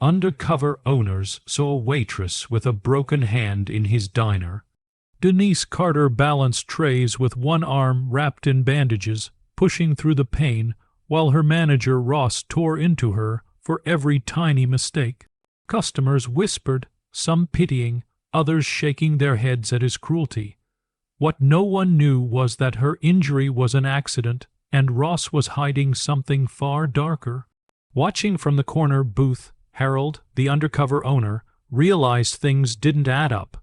Undercover owners saw a waitress with a broken hand in his diner. Denise Carter balanced trays with one arm wrapped in bandages, pushing through the pain, while her manager Ross tore into her for every tiny mistake. Customers whispered, some pitying, others shaking their heads at his cruelty. What no one knew was that her injury was an accident, and Ross was hiding something far darker. Watching from the corner booth, Harold, the undercover owner, realized things didn't add up.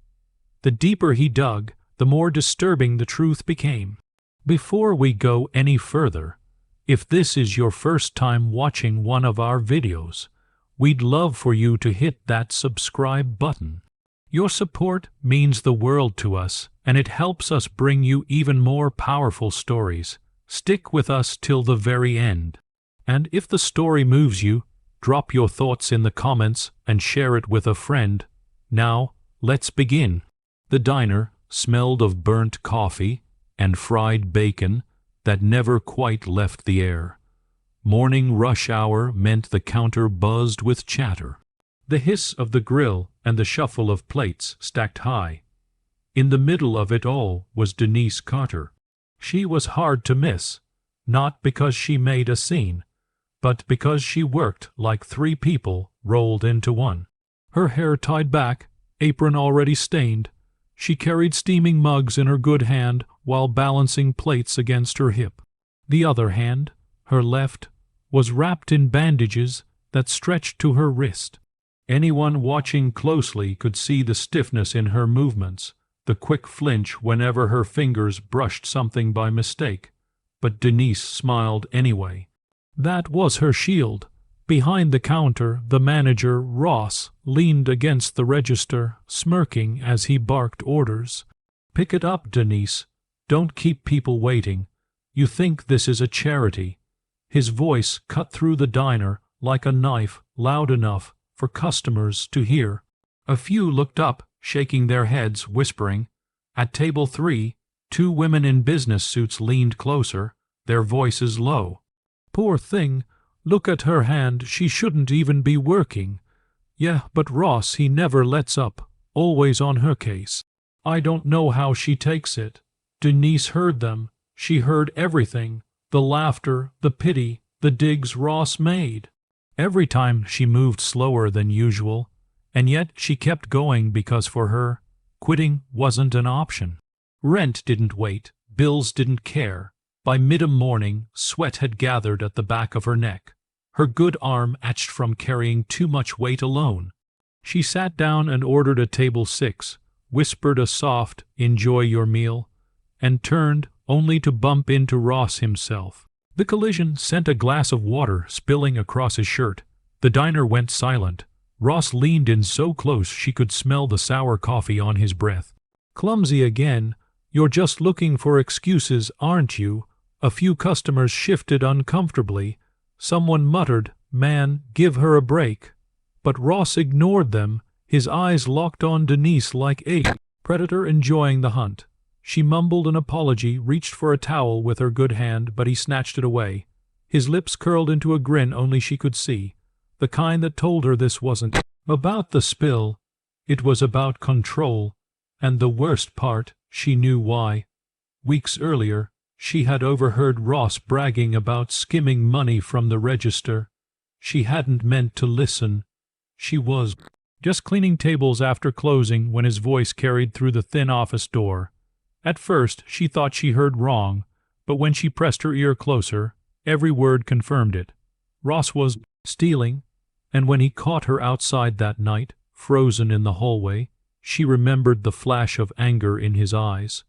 The deeper he dug, the more disturbing the truth became. Before we go any further, if this is your first time watching one of our videos, we'd love for you to hit that subscribe button. Your support means the world to us, and it helps us bring you even more powerful stories. Stick with us till the very end. And if the story moves you, drop your thoughts in the comments and share it with a friend. Now, let's begin. The diner smelled of burnt coffee and fried bacon that never quite left the air. Morning rush hour meant the counter buzzed with chatter. The hiss of the grill and the shuffle of plates stacked high. In the middle of it all was Denise Carter. She was hard to miss, not because she made a scene, but because she worked like three people rolled into one. Her hair tied back, apron already stained, she carried steaming mugs in her good hand while balancing plates against her hip. The other hand, her left, was wrapped in bandages that stretched to her wrist. Anyone watching closely could see the stiffness in her movements, the quick flinch whenever her fingers brushed something by mistake, but Denise smiled anyway. That was her shield. Behind the counter, the manager, Ross, leaned against the register, smirking as he barked orders. "Pick it up, Denise. Don't keep people waiting. You think this is a charity." His voice cut through the diner like a knife, loud enough for customers to hear. A few looked up, shaking their heads, whispering. At table 3, 2 women in business suits leaned closer, their voices low. "Poor thing. Look at her hand, she shouldn't even be working." "Yeah, but Ross, he never lets up, always on her case." "I don't know how she takes it." Denise heard them. She heard everything, the laughter, the pity, the digs Ross made. Every time she moved slower than usual, and yet she kept going because for her, quitting wasn't an option. Rent didn't wait, bills didn't care. By mid-morning, sweat had gathered at the back of her neck. Her good arm ached from carrying too much weight alone. She sat down and ordered a table 6, whispered a soft, "Enjoy your meal," and turned only to bump into Ross himself. The collision sent a glass of water spilling across his shirt. The diner went silent. Ross leaned in so close she could smell the sour coffee on his breath. "Clumsy again. You're just looking for excuses, aren't you?" A few customers shifted uncomfortably. Someone muttered, "Man, give her a break." But Ross ignored them, his eyes locked on Denise like a predator enjoying the hunt. She mumbled an apology, reached for a towel with her good hand, but he snatched it away. His lips curled into a grin only she could see, the kind that told her this wasn't about the spill. It was about control, and the worst part, she knew why. Weeks earlier, she had overheard Ross bragging about skimming money from the register. She hadn't meant to listen. She was just cleaning tables after closing when his voice carried through the thin office door. At first, she thought she heard wrong, but when she pressed her ear closer, every word confirmed it. Ross was stealing, and when he caught her outside that night, frozen in the hallway, she remembered the flash of anger in his eyes,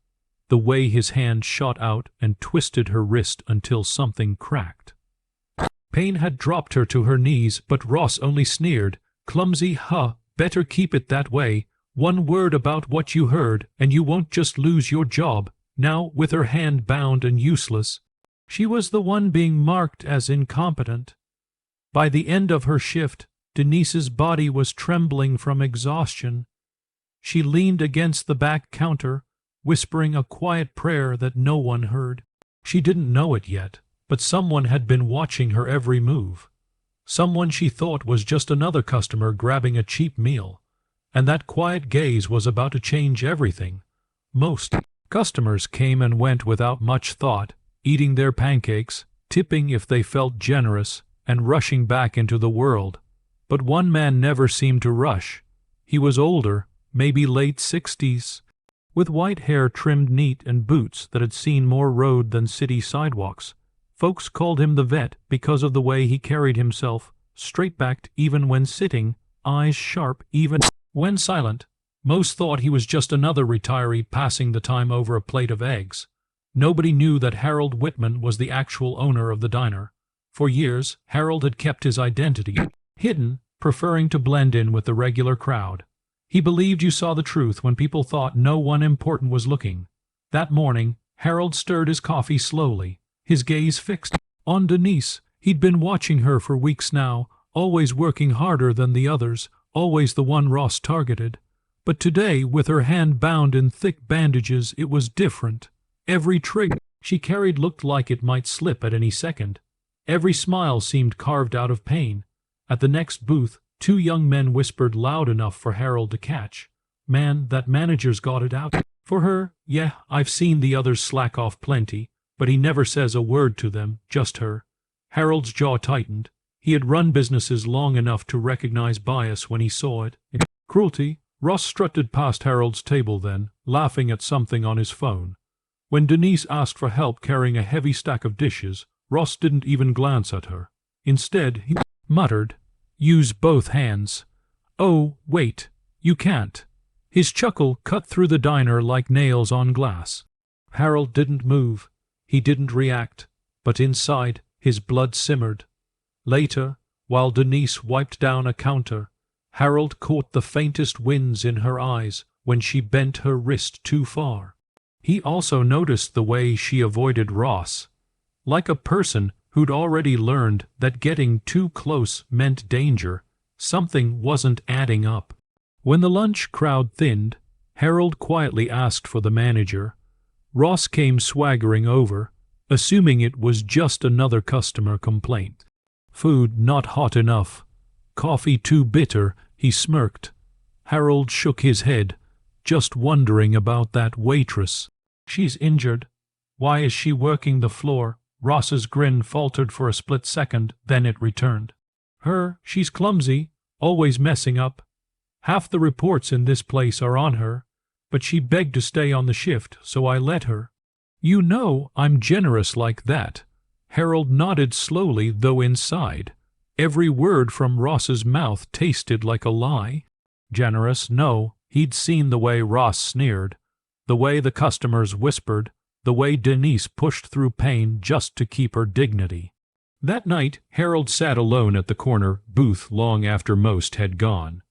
the way his hand shot out and twisted her wrist until something cracked. Pain had dropped her to her knees, but Ross only sneered. "Clumsy, huh? Better keep it that way. One word about what you heard, and you won't just lose your job." Now, with her hand bound and useless, she was the one being marked as incompetent. By the end of her shift, Denise's body was trembling from exhaustion. She leaned against the back counter, whispering a quiet prayer that no one heard. She didn't know it yet, but someone had been watching her every move. Someone she thought was just another customer grabbing a cheap meal. And that quiet gaze was about to change everything. Most customers came and went without much thought, eating their pancakes, tipping if they felt generous, and rushing back into the world. But one man never seemed to rush. He was older, maybe late 60s, with white hair trimmed neat and boots that had seen more road than city sidewalks. Folks called him the vet because of the way he carried himself, straight-backed even when sitting, eyes sharp even when silent. Most thought he was just another retiree passing the time over a plate of eggs. Nobody knew that Harold Whitman was the actual owner of the diner. For years, Harold had kept his identity hidden, preferring to blend in with the regular crowd. He believed you saw the truth when people thought no one important was looking. That morning, Harold stirred his coffee slowly, his gaze fixed on Denise. He'd been watching her for weeks now, always working harder than the others, always the one Ross targeted. But today, with her hand bound in thick bandages, it was different. Every trig she carried looked like it might slip at any second. Every smile seemed carved out of pain. At the next booth, two young men whispered loud enough for Harold to catch. "Man, that manager's got it out for her. Yeah, I've seen the others slack off plenty, but he never says a word to them, just her." Harold's jaw tightened. He had run businesses long enough to recognize bias when he saw it. Cruelty. Ross strutted past Harold's table then, laughing at something on his phone. When Denise asked for help carrying a heavy stack of dishes, Ross didn't even glance at her. Instead, he muttered, "Use both hands." "Oh, wait, you can't." His chuckle cut through the diner like nails on glass. Harold didn't move. He didn't react, but inside, his blood simmered. Later, while Denise wiped down a counter, Harold caught the faintest winds in her eyes when she bent her wrist too far. He also noticed the way she avoided Ross, like a person who'd already learned that getting too close meant danger. Something wasn't adding up. When the lunch crowd thinned, Harold quietly asked for the manager. Ross came swaggering over, assuming it was just another customer complaint. Food not hot enough. Coffee too bitter, he smirked. Harold shook his head, just wondering about that waitress. "She's injured. Why is she working the floor?" Ross's grin faltered for a split second, then it returned. She's clumsy, always messing up. Half the reports in this place are on her, but she begged to stay on the shift, so I let her. "You know I'm generous like that." Harold nodded slowly, though inside, every word from Ross's mouth tasted like a lie. Generous, no. He'd seen the way Ross sneered, the way the customers whispered, the way Denise pushed through pain just to keep her dignity. That night, Harold sat alone at the corner booth long after most had gone.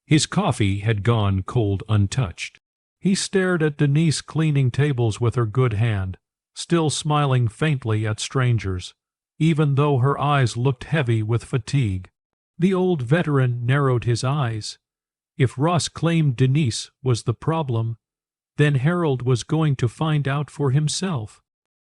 His coffee had gone cold untouched. He stared at Denise cleaning tables with her good hand, still smiling faintly at strangers, even though her eyes looked heavy with fatigue. The old veteran narrowed his eyes. If Ross claimed Denise was the problem, then Harold was going to find out for himself.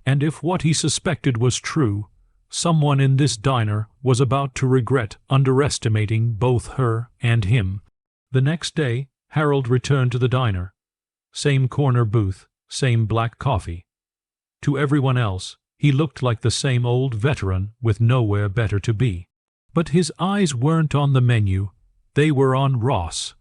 And if what he suspected was true, someone in this diner was about to regret underestimating both her and him. The next day, Harold returned to the diner. Same corner booth, same black coffee. To everyone else, he looked like the same old veteran with nowhere better to be. But his eyes weren't on the menu, they were on Ross.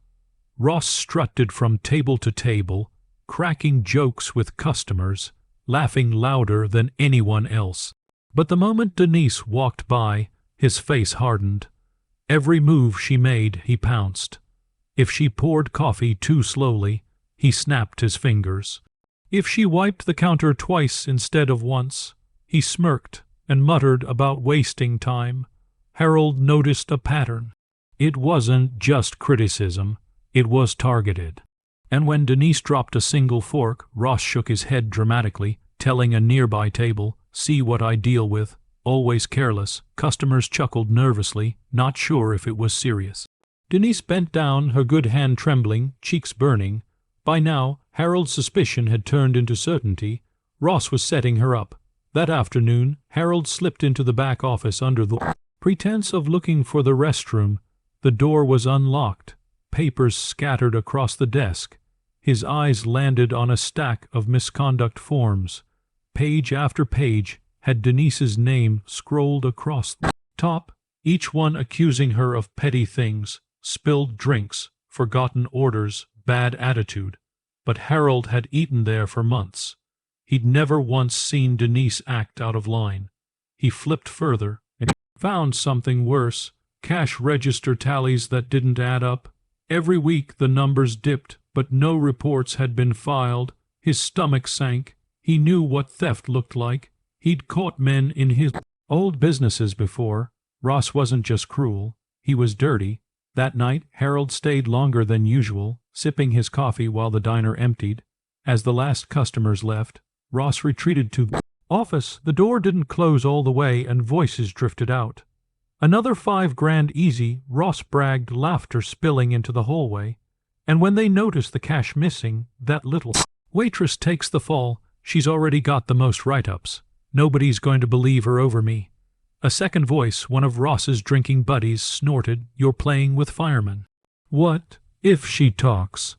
Ross strutted from table to table, cracking jokes with customers, laughing louder than anyone else. But the moment Denise walked by, his face hardened. Every move she made, he pounced. If she poured coffee too slowly, he snapped his fingers. If she wiped the counter twice instead of once, he smirked and muttered about wasting time. Harold noticed a pattern. It wasn't just criticism, it was targeted. And when Denise dropped a single fork, Ross shook his head dramatically, telling a nearby table, "See what I deal with, always careless." Customers chuckled nervously, not sure if it was serious. Denise bent down, her good hand trembling, cheeks burning. By now, Harold's suspicion had turned into certainty. Ross was setting her up. That afternoon, Harold slipped into the back office under the Pretense of looking for the restroom. The door was unlocked, papers scattered across the desk. His eyes landed on a stack of misconduct forms. Page after page had Denise's name scrolled across the top, each one accusing her of petty things, spilled drinks, forgotten orders, bad attitude. But Harold had eaten there for months. He'd never once seen Denise act out of line. He flipped further and found something worse, cash register tallies that didn't add up. Every week the numbers dipped, but no reports had been filed. His stomach sank. He knew what theft looked like. He'd caught men in his old businesses before. Ross wasn't just cruel, he was dirty. That night Harold stayed longer than usual, sipping his coffee while the diner emptied. As the last customers left, Ross retreated to the office. The door didn't close all the way and voices drifted out. "Another $5,000 easy," Ross bragged, laughter spilling into the hallway. And when they noticed the cash missing, that little waitress takes the fall. She's already got the most write-ups. Nobody's going to believe her over me. A second voice, one of Ross's drinking buddies, snorted, "You're playing with firemen." "What if she talks?"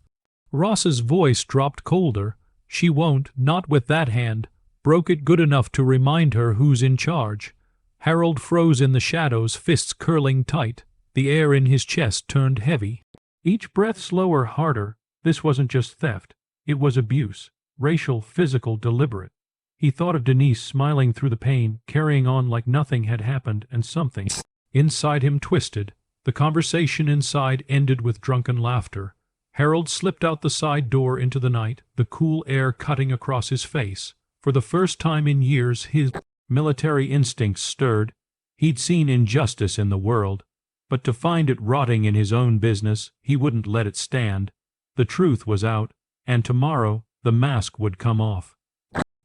Ross's voice dropped colder. "She won't, not with that hand. Broke it good enough to remind her who's in charge." Harold froze in the shadows, fists curling tight. The air in his chest turned heavy. Each breath slower, harder. This wasn't just theft. It was abuse. Racial, physical, deliberate. He thought of Denise smiling through the pain, carrying on like nothing had happened, and something inside him twisted. The conversation inside ended with drunken laughter. Harold slipped out the side door into the night, the cool air cutting across his face. For the first time in years, his military instincts stirred. He'd seen injustice in the world, but to find it rotting in his own business, he wouldn't let it stand. The truth was out, and tomorrow the mask would come off.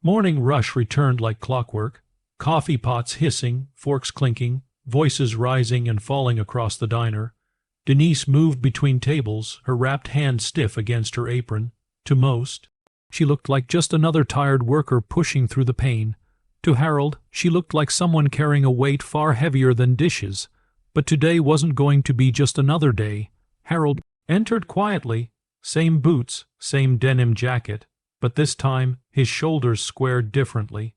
Morning rush returned like clockwork. Coffee pots hissing, forks clinking, voices rising and falling across the diner. Denise moved between tables, her wrapped hand stiff against her apron. To most, she looked like just another tired worker pushing through the pain. To Harold, she looked like someone carrying a weight far heavier than dishes. But today wasn't going to be just another day. Harold entered quietly, same boots, same denim jacket, but this time his shoulders squared differently.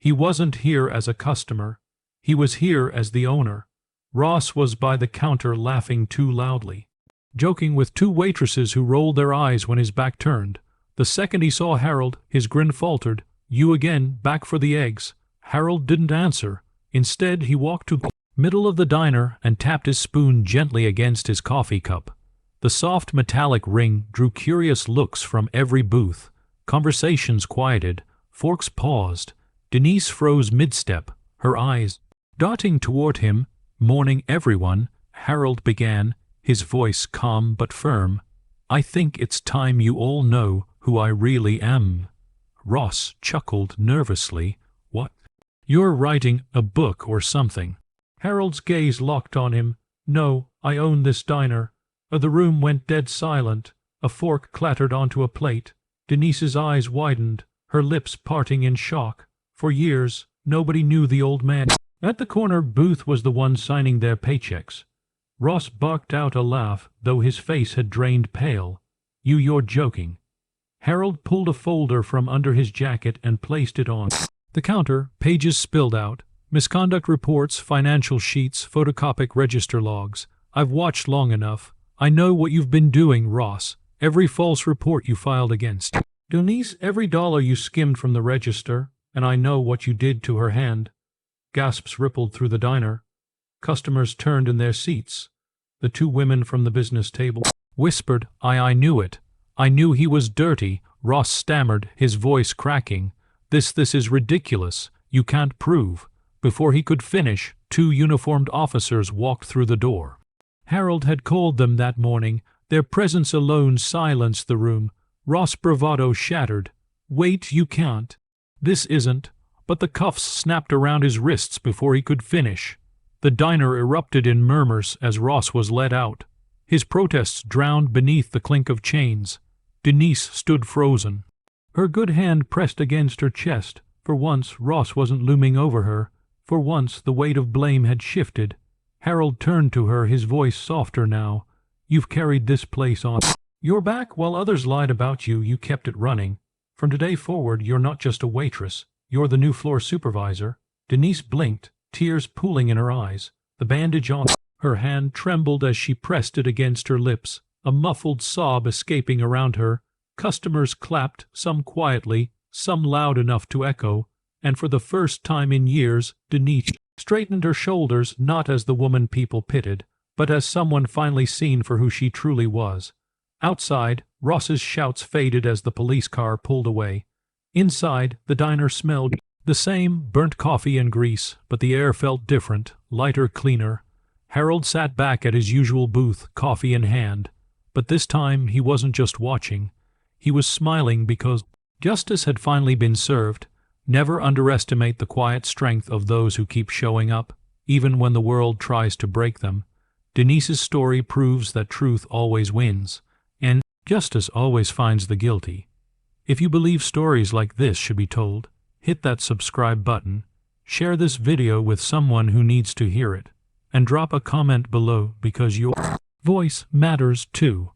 He wasn't here as a customer. He was here as the owner. Ross was by the counter laughing too loudly, joking with two waitresses who rolled their eyes when his back turned. The second he saw Harold, his grin faltered. "You again, back for the eggs." Harold didn't answer. Instead, he walked to the middle of the diner and tapped his spoon gently against his coffee cup. The soft metallic ring drew curious looks from every booth. Conversations quieted. Forks paused. Denise froze mid-step, her eyes darting toward him. "Morning, everyone," Harold began, his voice calm but firm. "I think it's time you all know who I really am." Ross chuckled nervously. "What? You're writing a book or something?" Harold's gaze locked on him. "No, I own this diner." The room went dead silent. A fork clattered onto a plate. Denise's eyes widened, her lips parting in shock. For years, nobody knew the old man. At the corner booth was the one signing their paychecks. Ross barked out a laugh, though his face had drained pale. You're joking." Harold pulled a folder from under his jacket and placed it on the counter. Pages spilled out. Misconduct reports, financial sheets, photocopic register logs. "I've watched long enough. I know what you've been doing, Ross. Every false report you filed against Denise, every dollar you skimmed from the register, and I know what you did to her hand." Gasps rippled through the diner. Customers turned in their seats. The two women from the business table whispered, I knew it. I knew he was dirty." Ross stammered, his voice cracking. This is ridiculous. You can't prove." Before he could finish, two uniformed officers walked through the door. Harold had called them that morning. Their presence alone silenced the room. Ross' bravado shattered. "Wait, you can't. This isn't." But the cuffs snapped around his wrists before he could finish. The diner erupted in murmurs as Ross was led out. His protests drowned beneath the clink of chains. Denise stood frozen, her good hand pressed against her chest. For once, Ross wasn't looming over her. For once the weight of blame had shifted. Harold turned to her, his voice softer now. "You've carried this place on your back while others lied about you. You kept it running. From today forward, you're not just a waitress. You're the new floor supervisor." Denise blinked, tears pooling in her eyes. The bandage on her hand trembled as she pressed it against her lips, a muffled sob escaping around her. Customers clapped, some quietly, some loud enough to echo, and for the first time in years, Denise straightened her shoulders, not as the woman people pitied, but as someone finally seen for who she truly was. Outside, Ross's shouts faded as the police car pulled away. Inside, the diner smelled the same, burnt coffee and grease, but the air felt different, lighter, cleaner. Harold sat back at his usual booth, coffee in hand. But this time he wasn't just watching. He was smiling because justice had finally been served. Never underestimate the quiet strength of those who keep showing up, even when the world tries to break them. Denise's story proves that truth always wins, and justice always finds the guilty. If you believe stories like this should be told, hit that subscribe button, share this video with someone who needs to hear it, and drop a comment below because your voice matters too.